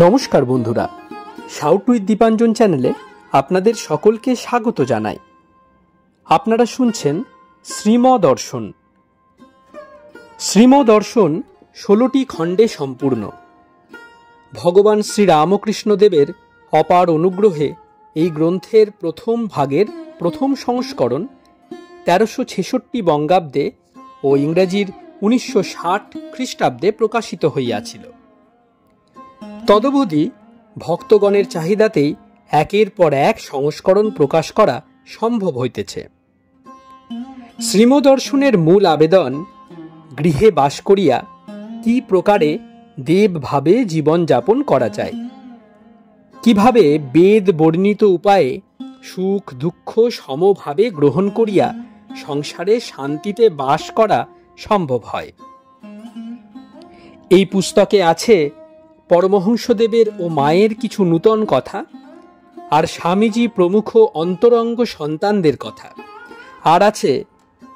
নমস্কার বন্ধুরা, shout with Dipanjan চ্যানেলে আপনাদের সকলকে স্বাগত জানাই। আপনারা শুনছেন শ্রীমদর্শন। শ্রীমদর্শন 16টি খণ্ডে সম্পূর্ণ। ভগবান শ্রীরামকৃষ্ণদেবের অপার অনুগ্রহে এই গ্রন্থের প্রথম ভাগের প্রথম সংস্করণ 1366 বঙ্গাব্দে ও ইংরেজির 1960 খ্রিস্টাব্দে প্রকাশিত হইয়াছিল। তদবধি ভক্তগণের চাহিদাতেই একের পর এক সংস্করণ প্রকাশ করা সম্ভব হইতেছে। শ্রীমদর্শনের মূল আবেদন, গৃহে বাস করিয়া কি প্রকারে দেবভাবে জীবনযাপন করা যায়, কিভাবে বেদ বর্ণিত উপায়ে সুখ দুঃখ সমভাবে গ্রহণ করিয়া সংসারে শান্তিতে বাস করা সম্ভব হয়। এই পুস্তকে আছে পরমহংসদেবের ও মায়ের কিছু নূতন কথা, আর স্বামীজি প্রমুখ অন্তরঙ্গ সন্তানদের কথা, আর আছে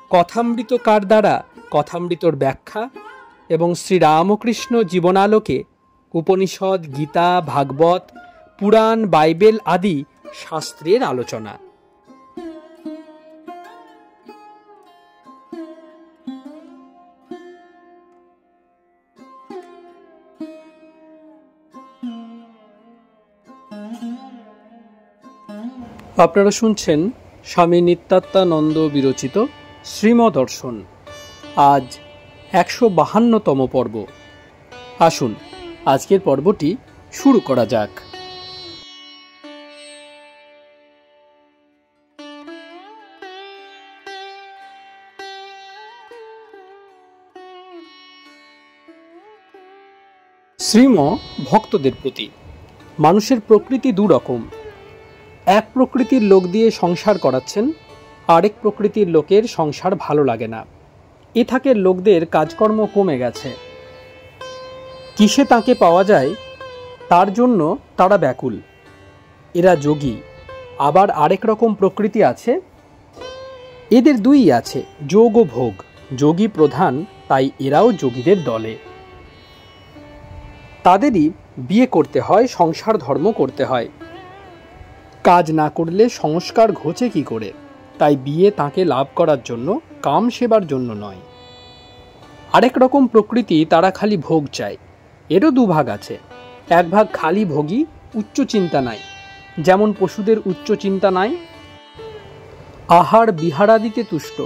কথামৃতকার দ্বারা কথামৃতর ব্যাখ্যা এবং শ্রীরামকৃষ্ণ জীবনালোকে উপনিষদ, গীতা, ভাগবত, পুরাণ, বাইবেল আদি শাস্ত্রের আলোচনা। আপনারা শুনছেন স্বামী নিত্যাত্মানন্দ বিরচিত শ্রীমদর্শন। আজ 152তম পর্ব। আসুন আজকের পর্বটি শুরু করা যাক। শ্রীম ভক্তদের প্রতি। মানুষের প্রকৃতি দুরকম। এক প্রকৃতির লোক দিয়ে সংসার করাচ্ছেন, আরেক প্রকৃতির লোকের সংসার ভালো লাগে না। এ থাকের লোকদের কাজকর্ম কমে গেছে। কিসে তাকে পাওয়া যায় তার জন্য তারা ব্যাকুল। এরা যোগী। আবার আরেক রকম প্রকৃতি আছে, এদের দুই আছে, যোগ ও ভোগ। যোগী প্রধান, তাই এরাও যোগীদের দলে। তাদেরই বিয়ে করতে হয়, সংসার ধর্ম করতে হয়। কাজ না করলে সংস্কার ঘোচে কি করে? তাই বিয়ে তাকে লাভ করার জন্য, কাম সেবার জন্য নয়। আরেক রকম প্রকৃতি, তারা খালি ভোগ চায়। এরও দুভাগ আছে। এক ভাগ খালি ভোগী, উচ্চ চিন্তা নাই, যেমন পশুদের উচ্চ চিন্তা নাই, আহার বিহারাদিতে তুষ্ট।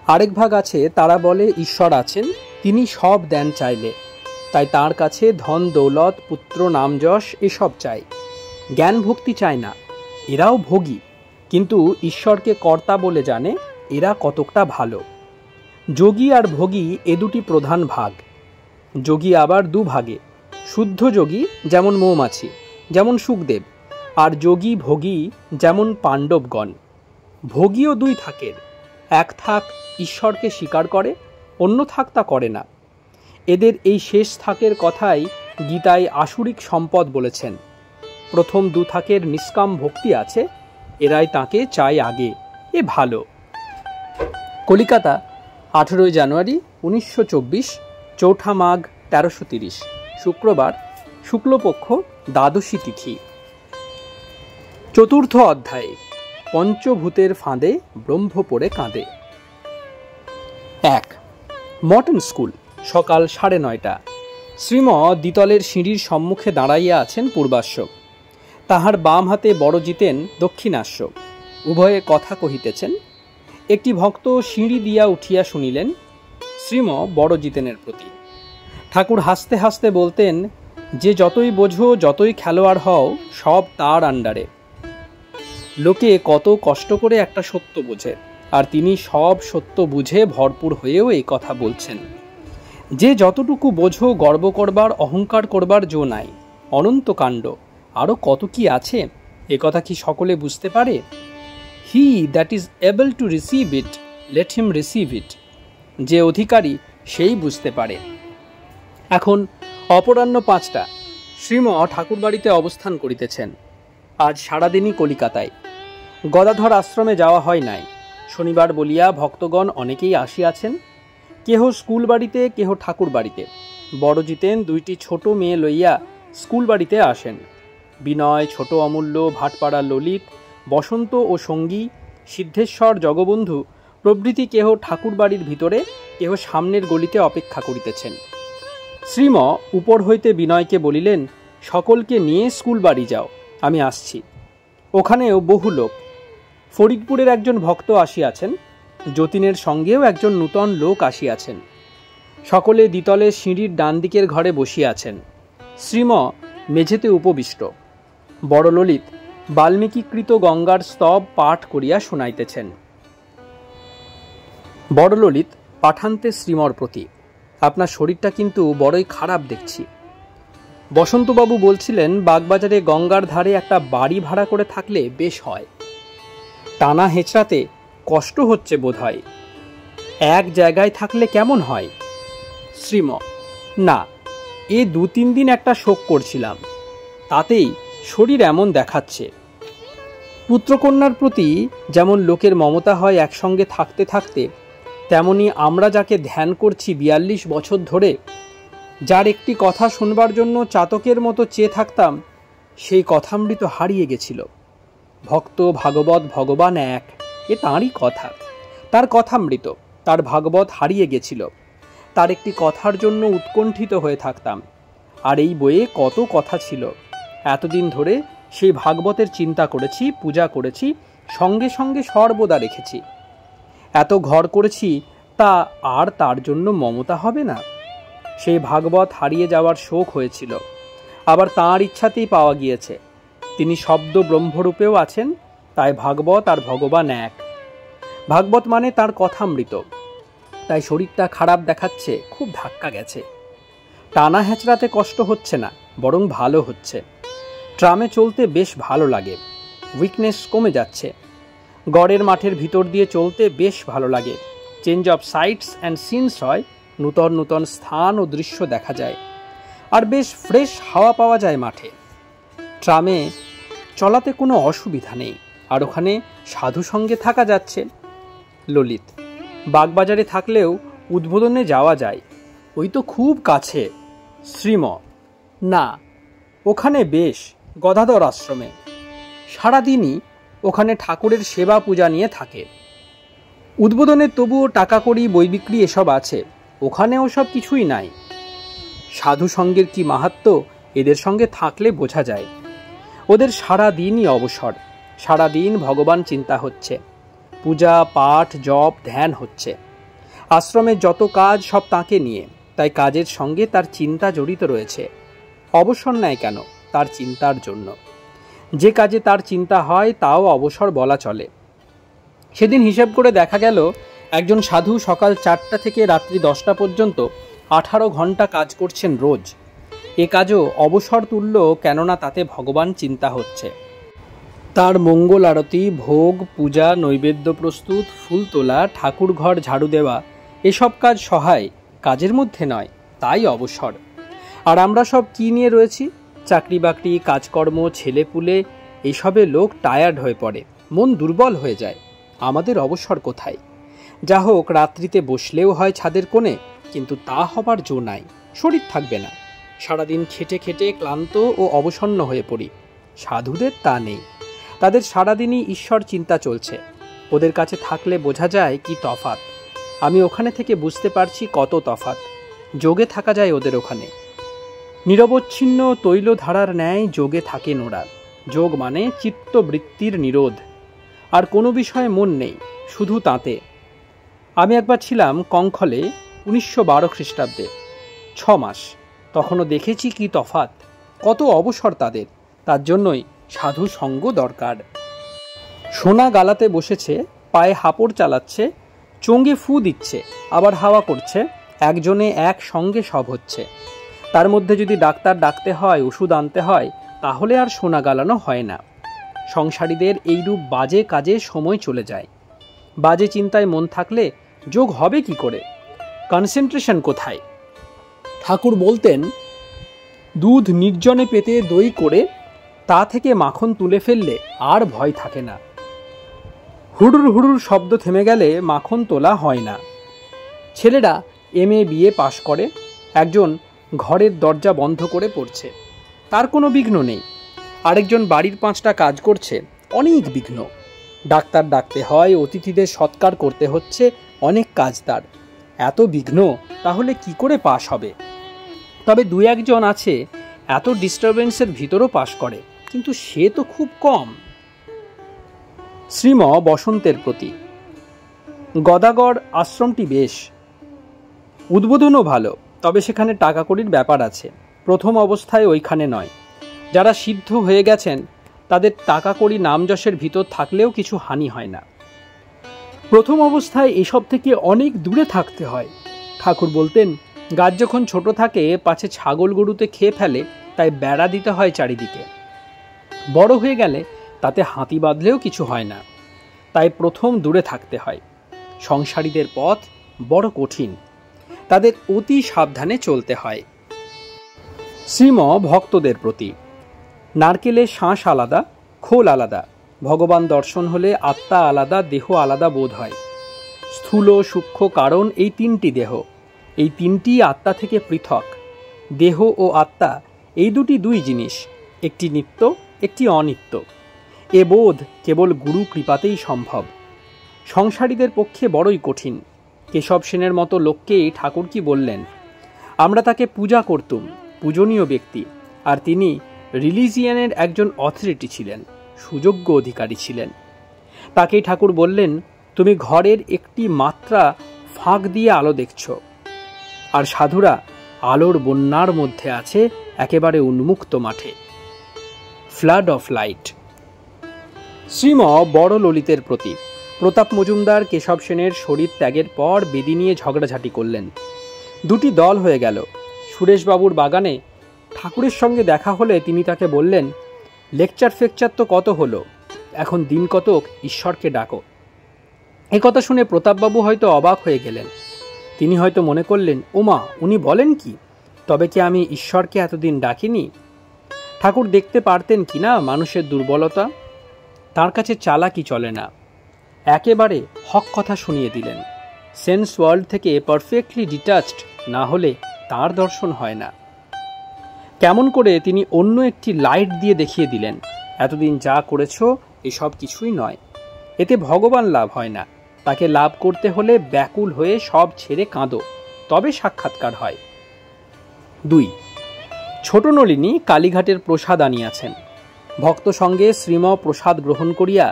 আরেক ভাগ আছে, তারা বলে ঈশ্বর আছেন, তিনি সব দেন চাইলে, তাই তার কাছে ধন দৌলত পুত্র নাম যশ এসব চাই, জ্ঞান ভক্তি চায় না। এরাও ভোগী, কিন্তু ঈশ্বরকে কর্তা বলে জানে। এরা কতকটা ভালো। যোগী আর ভোগী এ দুটি প্রধান ভাগ। যোগী আবার দুভাগে, শুদ্ধ যোগী যেমন মৌমাছি, যেমন সুখদেব, আর যোগী ভোগী যেমন পাণ্ডবগণ। ভোগীও দুই থাকের। এক থাক ঈশ্বরকে স্বীকার করে, অন্য থাক তা করে না। এদের এই শেষ থাকের কথাই গীতায় আসুরিক সম্পদ বলেছেন। প্রথম দু থাকের নিষ্কাম ভক্তি আছে, এরাই তাকে চায় আগে, এ ভালো। কলিকাতা, 18 জানুয়ারি 1924, চৌঠা মাঘ 1330, শুক্রবার, শুক্লপক্ষ, দ্বাদশী তিথি। চতুর্থ অধ্যায়, পঞ্চভূতের ফাঁদে ব্রহ্ম পড়ে কাঁদে। 1. Mutton school. সকাল 9:30। শ্রীম দ্বিতলের সিঁড়ির সম্মুখে দাঁড়াইয়া আছেন পূর্বাশ্ব। তাহার বাম হাতে বড় জিতেন দক্ষিণাশ্ব। উভয়ে কথা কহিতেছেন। একটি ভক্ত সিঁড়ি দিয়া উঠিয়া শুনিলেন শ্রীম বড় জিতেনের প্রতি। ঠাকুর হাসতে হাসতে বলতেন, যে যতই বোঝো, যতই খেলোয়াড় হও, সব তার আন্ডারে। লোকে কত কষ্ট করে একটা সত্য বোঝে, আর তিনি সব সত্য বুঝে ভরপুর হয়েও এই কথা বলছেন। যে যতটুকু বোঝো, গর্ব করবার, অহংকার করবার জো নাই। অনন্ত কাণ্ড, আরও কত কি আছে, এ কথা কি সকলে বুঝতে পারে? He that is able to receive it, let him receive it. যে অধিকারী, সেই বুঝতে পারে। এখন অপরাহ্ন 5টা। শ্রীম ঠাকুরবাড়িতে অবস্থান করিতেছেন। আজ সারাদিনই কলিকাতায়। গদাধর আশ্রমে যাওয়া হয় নাই। শনিবার বলিয়া ভক্তগণ অনেকেই আসিয়াছেন। কেহ স্কুল বাড়িতে, কেহ ঠাকুর বাড়িতে। বড় জিতেন দুইটি ছোট মেয়ে লইয়া স্কুল বাড়িতে আসেন। বিনয়, ছোট অমূল্য, ভাটপাড়ার ললিত, বসন্ত ও সঙ্গী, সিদ্ধেশ্বর, জগবন্ধু প্রভৃতি কেহ ঠাকুর বাড়ির ভিতরে, কেহ সামনের গলিতে অপেক্ষা করিতেছেন। শ্রীম উপর হইতে বিনয়কে বলিলেন, সকলকে নিয়ে স্কুল বাড়ি যাও, আমি আসছি। ওখানেও বহু লোক। ফরিদপুরের একজন ভক্ত আসিয়াছেন, যতীনের সঙ্গেও একজন নূতন লোক আসিয়াছেন। সকলে দ্বিতলে সিঁড়ির ডান দিকের ঘরে বসিয়াছেন। শ্রীম মেঝেতে উপবিষ্ট। বড় ললিত বাল্মীকিকৃত গঙ্গার স্তব পাঠ করিয়া শুনাইতেছেন। বড় ললিত পাঠান্তে শ্রীমর প্রতি, আপনার শরীরটা কিন্তু বড়ই খারাপ দেখছি। বসন্তবাবু বলছিলেন, বাগবাজারে গঙ্গার ধারে একটা বাড়ি ভাড়া করে থাকলে বেশ হয়। টানা হেঁচড়াতে কষ্ট হচ্ছে বোধ হয়। এক জায়গায় থাকলে কেমন হয়? শ্রীম, না, এ 2-3 দিন একটা শোক করছিলাম, তাতেই শরীর এমন দেখাচ্ছে। পুত্রকন্যার প্রতি যেমন লোকের মমতা হয় একসঙ্গে থাকতে থাকতে, তেমনি আমরা যাকে ধ্যান করছি 42 বছর ধরে, যার একটি কথা শুনবার জন্য চাতকের মতো চেয়ে থাকতাম, সেই কথামৃত হারিয়ে গেছিল। ভক্ত, ভাগবত, ভগবান এক, এ তাঁরই কথা। তার কথামৃত, তার ভাগবত হারিয়ে গেছিল। তার একটি কথার জন্য উৎকণ্ঠিত হয়ে থাকতাম। আর এই বইয়ে কত কথা ছিল। এতদিন ধরে সেই ভাগবতের চিন্তা করেছি, পূজা করেছি, সঙ্গে সঙ্গে সর্বদা রেখেছি। এত ঘর করেছি, তা আর তার জন্য মমতা হবে না? সেই ভাগবত হারিয়ে যাওয়ার শোক হয়েছিল, আবার তাঁর ইচ্ছাতেই পাওয়া গিয়েছে। তিনি শব্দ ব্রহ্মরূপেও আছেন, তাই ভাগবত আর ভগবান এক। ভাগবত মানে তার কথামৃত। তাই শরীরটা খারাপ দেখাচ্ছে, খুব ধাক্কা গেছে। টানা হেঁচড়াতে কষ্ট হচ্ছে না, বরং ভালো হচ্ছে। ট্রামে চলতে বেশ ভালো লাগে, উইকনেস কমে যাচ্ছে। গড়ের মাঠের ভিতর দিয়ে চলতে বেশ ভালো লাগে। Change of sights and scenes হয়, নূতন নূতন স্থান ও দৃশ্য দেখা যায়, আর বেশ ফ্রেশ হাওয়া পাওয়া যায় মাঠে। ট্রামে চলাতে কোনো অসুবিধা নেই, আর ওখানে সাধু সঙ্গে থাকা যাচ্ছে। ললিত, বাগবাজারে থাকলেও উদ্বোধনে যাওয়া যায়, ওই তো খুব কাছে। শ্রীম, না, ওখানে বেশ, গদাধর আশ্রমে। সারাদিনই ওখানে ঠাকুরের সেবা পূজা নিয়ে থাকে। উদ্বোধনে তবুও টাকা কড়ি, বই বিক্রি এসব আছে, ওখানে ওসব কিছুই নাই। সাধু সঙ্গের কি মাহাত্ম্য এদের সঙ্গে থাকলে বোঝা যায়। ওদের সারাদিনই অবসর, সারাদিন ভগবান চিন্তা হচ্ছে, পূজা পাঠ জপ ধ্যান হচ্ছে। আশ্রমের যত কাজ সব তাকে নিয়ে, তাই কাজের সঙ্গে তার চিন্তা জড়িত রয়েছে। অবসর নেয় কেন? তার চিন্তার জন্য। যে কাজে তার চিন্তা হয় তাও অবসর বলা চলে। সেদিন হিসেব করে দেখা গেল, একজন সাধু সকাল 4টা থেকে রাত্রি 10টা পর্যন্ত 18 ঘন্টা কাজ করছেন রোজ। এ কাজও অবসর তুল্য, কেননা তাতে ভগবান চিন্তা হচ্ছে। তার মঙ্গল আরতি, ভোগ, পূজা, নৈবেদ্য প্রস্তুত, ফুল তোলা, ঠাকুর ঘর ঝাড়ু দেওয়া, এসব কাজ সহায়, কাজের মধ্যে নয়, তাই অবসর। আর আমরা সব কি নিয়ে রয়েছি? চাকরি বাকরি, কাজকর্ম, ছেলেপুলে, এসবে লোক টায়ার্ড হয়ে পড়ে, মন দুর্বল হয়ে যায়। আমাদের অবসর কোথায়? যা হোক, রাত্রিতে বসলেও হয় ছাদের কোণে, কিন্তু তা হবার জো নাই, শরীর থাকবে না। সারাদিন খেটে খেটে ক্লান্ত ও অবসন্ন হয়ে পড়ি। সাধুদের তা নেই, তাদের সারাদিনই ঈশ্বর চিন্তা চলছে। ওদের কাছে থাকলে বোঝা যায় কি তফাৎ। আমি ওখানে থেকে বুঝতে পারছি কত তফাৎ। যোগে থাকা যায় ওদের ওখানে। নিরবচ্ছিন্ন তৈলধারার ন্যায় যোগে থাকেন ওরা। যোগ মানে চিত্তবৃত্তির নিরোধ। আর কোনো বিষয়ে মন নেই, শুধু তাঁতে। আমি একবার ছিলাম কঙ্খলে 1912 খ্রিস্টাব্দে, 6 মাস। তখনও দেখেছি কি তফাৎ, কত অবসর তাদের। তার জন্যই সাধু সঙ্গ দরকার। সোনা গালাতে বসেছে, পায়ে হাপড় চালাচ্ছে, চোঙে ফু দিচ্ছে, আবার হাওয়া করছে, একজনে একসঙ্গে সব হচ্ছে। তার মধ্যে যদি ডাক্তার ডাকতে হয়, ওষুধ আনতে হয়, তাহলে আর সোনা গালানো হয় না। সংসারীদের এইরূপ বাজে কাজে সময় চলে যায়। বাজে চিন্তায় মন থাকলে যোগ হবে কি করে? কনসেন্ট্রেশন কোথায়? ঠাকুর বলতেন, দুধ নির্জনে পেতে দই করে তা থেকে মাখন তুলে ফেললে আর ভয় থাকে না। হুড়ুর হুড়ুর শব্দ থেমে গেলে মাখন তোলা হয় না। ছেলেরা MA BA পাশ করে, একজন ঘরের দরজা বন্ধ করে পড়ছে, তার কোনো বিঘ্ন নেই। আরেকজন বাড়ির 5টা কাজ করছে, অনেক বিঘ্ন। ডাক্তার ডাকতে হয়, অতিথিদের সৎকার করতে হচ্ছে, অনেক কাজ তার, এত বিঘ্ন, তাহলে কি করে পাশ হবে? তবে 2-1 জন আছে এত ডিস্টারবেন্সের ভিতরও পাশ করে, কিন্তু সে তো খুব কম। শ্রীম বসন্তের প্রতি। গদাগড় আশ্রমটি বেশ, উদ্বোধনও ভালো, তবে সেখানে টাকা কড়ির ব্যাপার আছে। প্রথম অবস্থায় ওইখানে নয়। যারা সিদ্ধ হয়ে গেছেন তাদের টাকা কড়ি নামযশের ভিতর থাকলেও কিছু হানি হয় না। প্রথম অবস্থায় এসব থেকে অনেক দূরে থাকতে হয়। ঠাকুর বলতেন, গাছ যখন ছোট থাকে পাছে ছাগল গরুতে খেয়ে ফেলে, তাই বেড়া দিতে হয় চারিদিকে। বড় হয়ে গেলে তাতে হাতি বাঁধলেও কিছু হয় না, তাই প্রথম দূরে থাকতে হয়। সংসারীদের পথ বড় কঠিন, তাদের অতি সাবধানে চলতে হয়। শ্রীম ভক্তদের প্রতি। নারকেলের শাঁস আলাদা, খোল আলাদা। ভগবান দর্শন হলে আত্মা আলাদা, দেহ আলাদা বোধ হয়। স্থূল সূক্ষ্ম কারণ এই 3টি দেহ, এই 3টি আত্মা থেকে পৃথক। দেহ ও আত্মা এই দুই জিনিস, একটি নিত্য, একটি অনিত্য। এ বোধ কেবল গুরু কৃপাতেই সম্ভব। সংসারীদের পক্ষে বড়ই কঠিন। কেশব সেনের মতো লোককেই ঠাকুর কি বললেন? আমরা তাকে পূজা করতুম, পূজনীয় ব্যক্তি, আর তিনি রিলিজিয়ানের একজন অথরিটি ছিলেন, সুযোগ্য অধিকারী ছিলেন। তাকেই ঠাকুর বললেন, তুমি ঘরের একটি মাত্রা ফাঁক দিয়ে আলো দেখছ, আর সাধুরা আলোর বন্যার মধ্যে আছে, একেবারে উন্মুক্ত মাঠে। Flood of light. শ্রীম বড় ললিতের প্রতি। প্রতাপ মজুমদার কেশব সেনের শরীর ত্যাগের পর বেদি নিয়ে ঝগড়াঝাটি করলেন। 2টি দল হয়ে গেল। সুরেশবাবুর বাগানে ঠাকুরের সঙ্গে দেখা হলে তিনি তাকে বললেন, লেকচার ফেকচার তো কত হলো, এখন দিন কতক ঈশ্বরকে ডাকো। এ কথা শুনে প্রতাপবাবু হয়তো অবাক হয়ে গেলেন। তিনি হয়তো মনে করলেন, ওমা, উনি বলেন কি? তবে কি আমি ঈশ্বরকে এতদিন ডাকিনি? ঠাকুর দেখতে পারতেন কিনা মানুষের দুর্বলতা, তার কাছে চালাকি চলে না। একেবারে হক কথা শুনিয়ে দিলেন। সেন্স ওয়ার্ল্ড থেকে পারফেক্টলি ডিটাচড না হলে তার দর্শন হয় না। কেমন করে তিনি অন্য একটি লাইট দিয়ে দেখিয়ে দিলেন, এতদিন যা করেছ এসব কিছুই নয়, এতে ভগবান লাভ হয় না। তাকে লাভ করতে হলে ব্যাকুল হয়ে সব ছেড়ে কাঁদো, তবে সাক্ষাৎকার হয়। 2. ছোট নলিনী কালীঘাটের প্রসাদ আনিয়াছেন। ভক্ত সঙ্গে শ্রীম প্রসাদ গ্রহণ করিয়া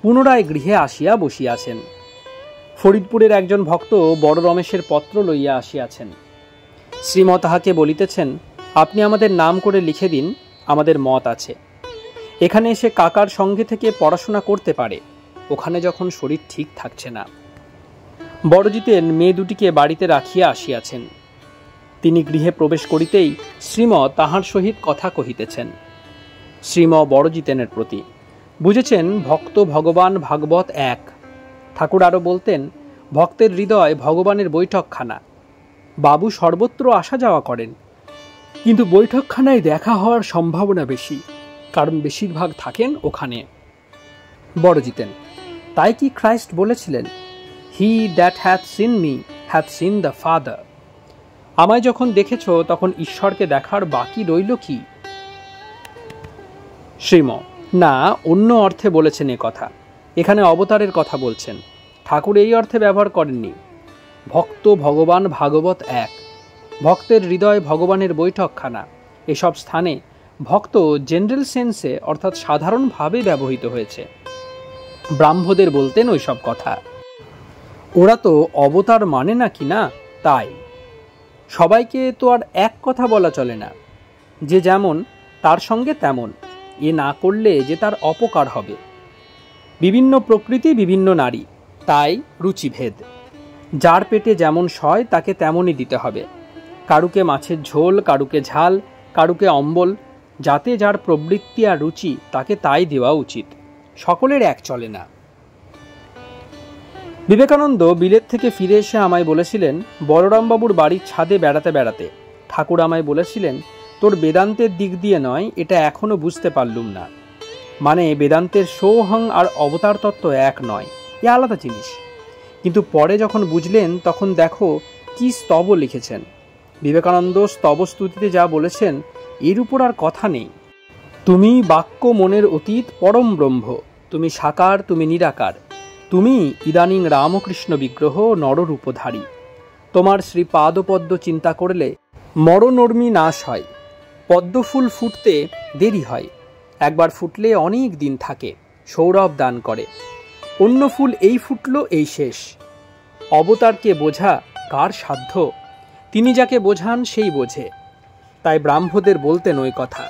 পুনরায় গৃহে আসিয়া বসিয়াছেন। ফরিদপুরের একজন ভক্ত বড় রমেশের পত্র লইয়া আসিয়াছেন। শ্রীম তাহাকে বলিতেছেন, আপনি আমাদের নাম করে লিখে দিন, আমাদের মত আছে। এখানে এসে কাকার সঙ্গে থেকে পড়াশোনা করতে পারে, ওখানে যখন শরীর ঠিক থাকছে না। বড়জিতেন মেয়ে দুটিকে বাড়িতে রাখিয়া আসিয়াছেন। তিনি গৃহে প্রবেশ করিতেই শ্রীম তাহার সহিত কথা কহিতেছেন। শ্রীম বড়জিতেনের প্রতি। বুঝেছেন, ভক্ত ভগবান ভাগবত এক। ঠাকুর আরও বলতেন, ভক্তের হৃদয় ভগবানের বৈঠকখানা। বাবু সর্বত্র আসা যাওয়া করেন, কিন্তু বৈঠকখানায় দেখা হওয়ার সম্ভাবনা বেশি, কারণ বেশিরভাগ থাকেন ওখানে। বড়জিতেন, তাই কি খ্রাইস্ট বলেছিলেন, he that hath seen me hath seen the father? আমায় যখন দেখেছ তখন ঈশ্বরকে দেখার বাকি রইল কি? শ্রীম, না, অন্য অর্থে বলেছেন এ কথা। এখানে অবতারের কথা বলছেন। ঠাকুর এই অর্থে ব্যবহার করেননি। ভক্ত ভগবান ভাগবত এক। ভক্তের হৃদয় ভগবানের বৈঠকখানা। এসব স্থানে ভক্ত জেনারেল সেন্সে অর্থাৎ সাধারণভাবে ব্যবহৃত হয়েছে। ব্রাহ্মদের বলতেন ওইসব কথা। ওরা তো অবতার মানে না কি না, তাই সবাইকে তো আর এক কথা বলা চলে না। যে যেমন তার সঙ্গে তেমন, এ না করলে যে তার অপকার হবে। বিভিন্ন প্রকৃতি, বিভিন্ন নারী, তাই রুচিভেদ। যার পেটে যেমন সয় তাকে তেমনই দিতে হবে। কারুকে মাছের ঝোল, কারুকে ঝাল, কারুকে অম্বল, যাতে যার প্রবৃত্তি আর রুচি তাকে তাই দেওয়া উচিত। সকলের এক চলে না। বিবেকানন্দ বিলেত থেকে ফিরে এসে আমায় বলেছিলেন, বলরামবাবুর বাড়ির ছাদে বেড়াতে বেড়াতে ঠাকুর আমায় বলেছিলেন, তোর বেদান্তের দিক দিয়ে নয়, এটা এখনো বুঝতে পারলুম না। মানে বেদান্তের সৌহং আর অবতার তত্ত্ব এক নয়, এ আলাদা জিনিস। কিন্তু পরে যখন বুঝলেন তখন দেখো কি স্তব লিখেছেন। বিবেকানন্দ স্তবস্তুতিতে যা বলেছেন এর উপর আর কথা নেই। তুমি বাক্য মনের অতীত পরম ব্রহ্ম, তুমি সাকার, তুমি নিরাকার, তুমি ইদানিং রামকৃষ্ণ বিগ্রহ নররূপধারী। তোমার শ্রীপাদপদ্ম চিন্তা করলে মরণর্মী নাশ হয়। পদ্মফুল ফুটতে দেরি হয়, একবার ফুটলে অনেক দিন থাকে, সৌরভ দান করে। অন্য ফুল এই ফুটল এই শেষ। অবতারকে বোঝা কার সাধ্য? তিনি যাকে বোঝান সেই বোঝে। তাই ব্রাহ্মদের বলতেন ওই কথা,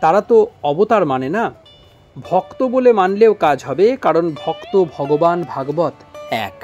তারা তো অবতার মানে না, ভক্ত বলে মানলেও কাজ হবে, কারণ ভক্ত ভগবান ভাগবত এক।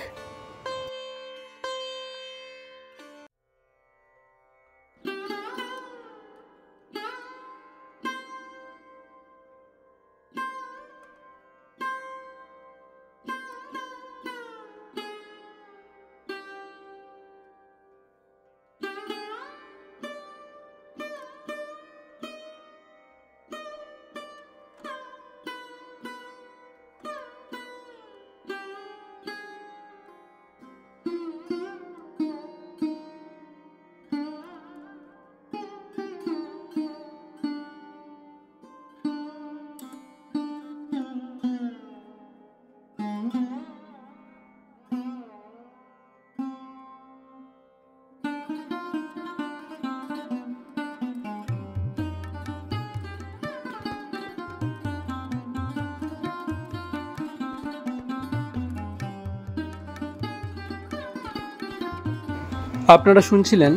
আপনারা শুনছিলেন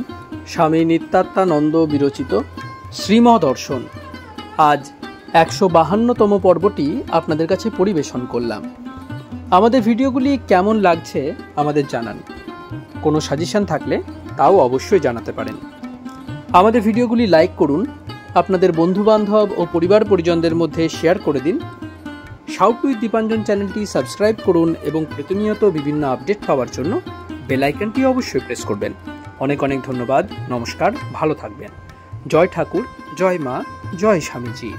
স্বামী নিত্যাত্মানন্দ বিরচিত শ্রীমদর্শন। আজ 152তম পর্বটি আপনাদের কাছে পরিবেশন করলাম। আমাদের ভিডিওগুলি কেমন লাগছে আমাদের জানান। কোনো সাজেশন থাকলে তাও অবশ্যই জানাতে পারেন। আমাদের ভিডিওগুলি লাইক করুন, আপনাদের বন্ধুবান্ধব ও পরিবার পরিজনদের মধ্যে শেয়ার করে দিন। শাউট উইথ দীপাঞ্জন চ্যানেলটি সাবস্ক্রাইব করুন এবং প্রতিনিয়ত বিভিন্ন আপডেট পাওয়ার জন্য বেল আইকনটি অবশ্যই প্রেস করবেন। অনেক অনেক ধন্যবাদ। নমস্কার, ভালো থাকবেন। জয় ঠাকুর, জয় মা, জয় স্বামীজি।